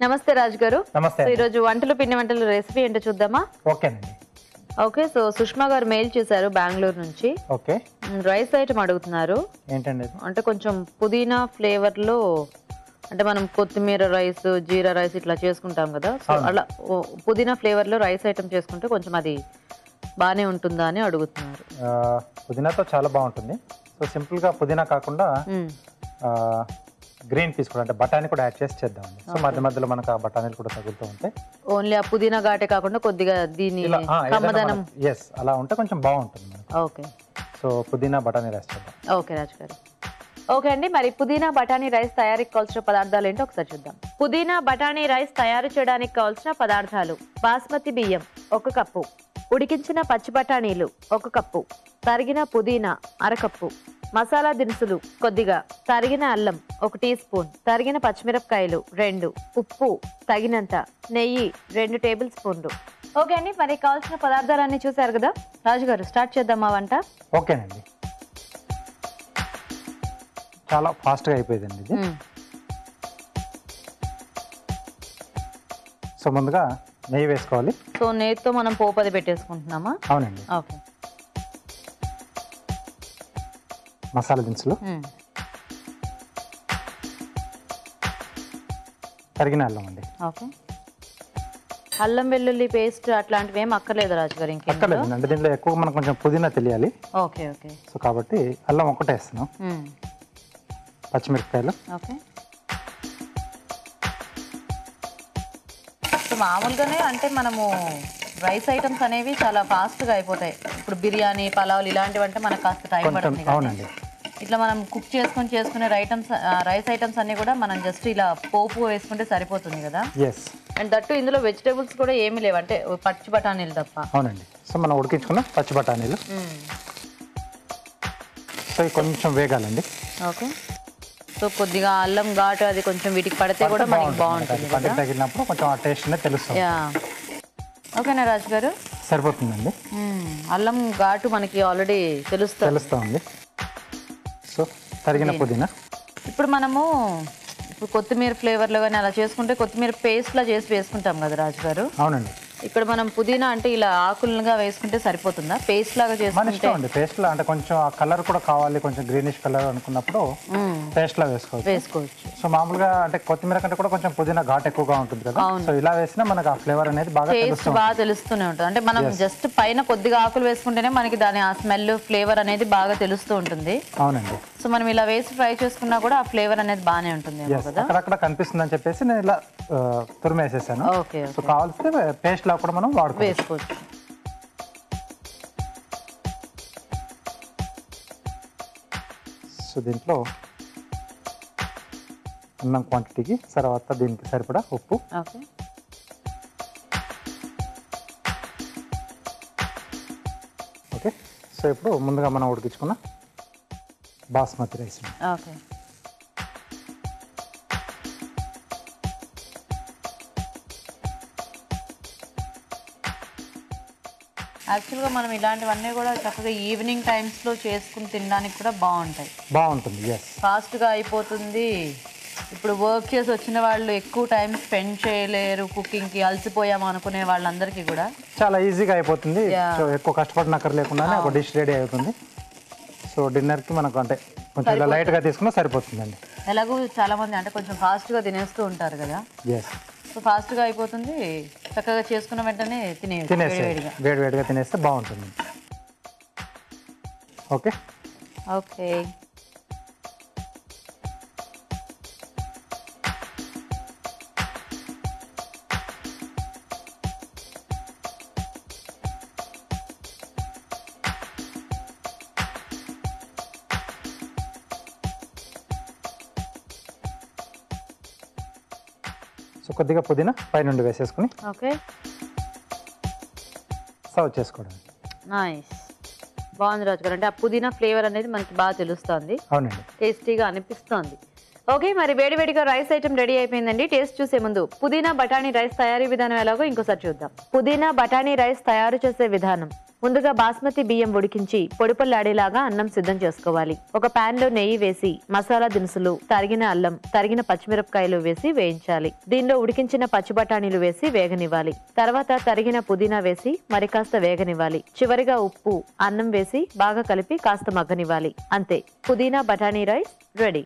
నమస్తే రాజ్ గారు. నమస్తే. ఈ రోజు వంటలు పిండి వంటలు రెసిపీ ఏంటో చూద్దామా? ఓకేనండి. ఓకే, సో సుష్మా గారు మెయిల్ చేశారు బెంగళూరు నుంచి. ఓకే, రైస్ ఐటమ్ అడుగుతున్నారు. ఏంటండి? అంటే కొంచెం పుదీనా ఫ్లేవర్ లో, అంటే మనం కొత్తిమీర రైస్, జీరా రైస్ ఇట్లా చేసుకుంటాం కదా, సో అలా పుదీనా ఫ్లేవర్ లో రైస్ ఐటమ్ చేసుకుంటే కొంచెం అది బానే ఉంటుందా అని అడుగుతున్నారు. పుదీనాతో చాలా బాగుంటుంది. సో సింపుల్ గా పుదీనా కాకుండా గ్రీన్ పీస్ కూడా, అంటే బఠానీ కూడా యాడ్ చేసి చేద్దామండి. సో మధ్య మధ్యలో మనకు ఆ బఠానీలు కూడా తగులుతూ ఉంటాయి. ఓన్లీ ఆ పుదీనా ఘాటే కాకుండా కొద్దిగా దీని కమ్మదనం అలా ఉంటే కొంచెం బాగుంటుంది మనకు. ఓకే, సో పుదీనా బఠానీ రైస్ చేద్దాం. ఓకే రాజ్ గారు. ఓకే అండి, మరి పుదీనా బఠానీ రైస్ తయారీకి కావాల్సిన పదార్థాలు ఏంటో ఒకసారి చూద్దాం. పుదీనా బఠానీ రైస్ తయారు చేయడానికి కావాల్సిన పదార్థాలు: బాస్మతి బియ్యం 1 కప్పు, ఉడికించిన పచ్చి బఠానీలు 1 కప్పు, తరిగిన పుదీనా 1/2 కప్పు, మసాలా దినుసులు కొద్దిగా, తరిగిన అల్లం 1 టీ స్పూన్, తరిగిన పచ్చిమిరపకాయలు 2, ఉప్పు తగినంత, నెయ్యి 2 టేబుల్ స్పూన్లు. ఓకే అండి, మరి కావాల్సిన పదార్థాలన్నీ చూసారు కదా రాజు గారు, స్టార్ట్ చేద్దామా వంట? ఓకేనండి, చాలా ఫాస్ట్గా అయిపోయిందండి ఇది. సో ముందుగా నెయ్యి వేసుకోవాలి. సో నెయ్యితో మనం పోపది పెట్టేసుకుంటున్నామా? అవునండి. ఓకే, మసాలా దినుసులు, తరిగిన అల్లం అండి. ఓకే, అల్లం వెల్లుల్లి పేస్ట్ అట్లాంటివి ఏం అక్కర్లేదు రాజు గారు? అక్కర్లేదు అంటే దీంట్లో ఎక్కువ మనకు కొంచెం పుదీనా తెలియాలి. ఓకే ఓకే, సో కాబట్టి అల్లం ఒకటే వేస్తున్నాం. పచ్చిమిరపకాయలు. ఓకే, సో మామూలుగానే అంటే మనము రైస్ ఐటమ్స్ అనేవి చాలా ఫాస్ట్గా అయిపోతాయి. ఇప్పుడు బిర్యానీ, పలావులు ఇలాంటివి అంటే మనకు కాస్త టైం పడుతుంది. అవునండి. ఇట్లా మనం కుక్ చేసుకునే రైస్ ఐటమ్స్ అన్ని కూడా మనం జస్ట్ ఇలా పోపు వేసుకుంటే సరిపోతుంది కదా. ఎస్. అండ్ దట్టు ఇందులో వెజిటేబుల్స్ కూడా ఏమీ లేవు, అంటే పచ్చి బఠానీలు తప్ప. అవునండి. సో మనం ఉడికించుకున్న పచ్చి బఠానీలు. సో ఇవి కొంచెం వేగాలండి. ఓకే, సో కొద్దిగా అల్లం ఘాటు అది కొంచెం వీటికి పడితే కూడా మనకి బాగుంటుంది. పంటకు తగిలినప్పుడు కొంచెం ఆ టేస్ట్ అనేది తెలుస్తుంది. ఓకేనా రాజు గారు? సరిపోతుందండి. అల్లం ఘాటు మనకి ఆల్రెడీ తెలుస్తుంది. సో తరిగిన పుదీనా. ఇప్పుడు మనము కొత్తిమీర ఫ్లేవర్లో కానీ అలా చేసుకుంటే కొత్తిమీర పేస్ట్లా చేసి వేసుకుంటాం కదా రాజు గారు. అవునండి. ఇక్కడ మనం పుదీనా అంటే ఇలా ఆకులుగా వేసుకుంటే సరిపోతుందా? పేస్ట్ లాగా చేసుకుంటే పేస్ట్ లా అంటే కొంచెం ఆ కలర్ కూడా కావాలి, కొంచెం గ్రీనిష్ కలర్ అనుకున్నప్పుడు పేస్ట్ లా వేసుకోవచ్చు. సో మామూలుగా అంటే కొత్తిమీర కంటే కూడా కొంచెం పుదీనా ఘాట్ ఎక్కువగా ఉంటుంది కదా. సో ఇలా వేసినా మనకు ఆ ఫ్లేవర్ అనేది బాగా తెలుస్తూనే ఉంటుంది. అంటే మనం జస్ట్ పైన కొద్దిగా ఆకులు వేసుకుంటేనే మనకి దాని ఆ స్మెల్, ఫ్లేవర్ అనేది బాగా తెలుస్తూ ఉంటుంది. అవునండి. సో మనం ఇలా వేసి ఫ్రై చేసుకున్నా కూడా ఆ ఫ్లేవర్ అనేది బాగానే ఉంటుంది కదా. అక్కడక్కడ కనిపిస్తుంది అని చెప్పేసి నేను ఇలా తురిమేసేసాను. ఓకే, సో కావాల్సితే పేస్ట్ లా కూడా మనం వేసుకోవచ్చు. సో దీంట్లో అన్నం క్వాంటిటీకి తర్వాత దీనికి సరిపడా ఉప్పు. Okay, okay. సో ఇప్పుడు ముందుగా మనం ఉడికించుకున్న బాస్మతి రైస్. ఓకే, యాక్చువల్గా మనం ఇలాంటివన్నీ కూడా చక్కగా ఈవినింగ్ టైమ్స్లో చేసుకుని తినడానికి కూడా బాగుంటుంది. ఎస్, ఫాస్ట్గా అయిపోతుంది. ఇప్పుడు వర్క్ చేసి వచ్చిన వాళ్ళు ఎక్కువ టైం స్పెండ్ చేయలేరు కుకింగ్కి, అలసిపోయాము అనుకునే వాళ్ళందరికీ కూడా చాలా ఈజీగా అయిపోతుంది. సో ఎక్కువ కష్టపడినక్కర లేకుండానే ఒక డిష్ రెడీ అవుతుంది. సో డిన్నర్కి మనకు అంటే కొంచెం ఇలా లైట్గా తీసుకున్నా సరిపోతుందండి. ఎలాగో చాలామంది అంటే కొంచెం ఫాస్ట్గా తినేస్తూ ఉంటారు కదా. ఎస్, సో ఫాస్ట్గా అయిపోతుంది, చక్కగా చేసుకున్న వెంటనే వేడివేడిగా తినేస్తే బాగుంటుంది. ఓకే ఓకే, సో కొద్దిగా పుదీనా పైనుండి వేసేసుకుని ఓకే సర్వ్ చేసుకోవడం. నైస్, బాగుంది రాజు గారు. అంటే ఆ పుదీనా ఫ్లేవర్ అనేది మనకి బాగా తెలుస్తుంది. అవునండి, టేస్టీగా అనిపిస్తుంది. ఓకే, మరి వేడివేడిగా రైస్ ఐటమ్ రెడీ అయిపోయిందండి. టేస్ట్ చూసే ముందు పుదీనా బఠానీ రైస్ తయారీ విధానం ఎలాగో ఇంకోసారి చూద్దాం. పుదీనా బఠానీ రైస్ తయారు చేసే విధానం: ముందుగా బాస్మతి బియ్యం ఉడికించి పొడిపొల్లాడేలాగా అన్నం సిద్ధం చేసుకోవాలి. ఒక పాన్ లో నెయ్యి వేసి మసాలా దినుసులు, తరిగిన అల్లం, తరిగిన పచ్చిమిరపకాయలు వేసి వేయించాలి. దీనిలో ఉడికించిన పచ్చి బఠానీలు వేసి వేగనివ్వాలి. తర్వాత తరిగిన పుదీనా వేసి మరి కాస్త వేగనివ్వాలి. చివరిగా ఉప్పు, అన్నం వేసి బాగా కలిపి కాస్త మగ్గనివ్వాలి. అంతే, పుదీనా బఠానీ రైస్ రెడీ.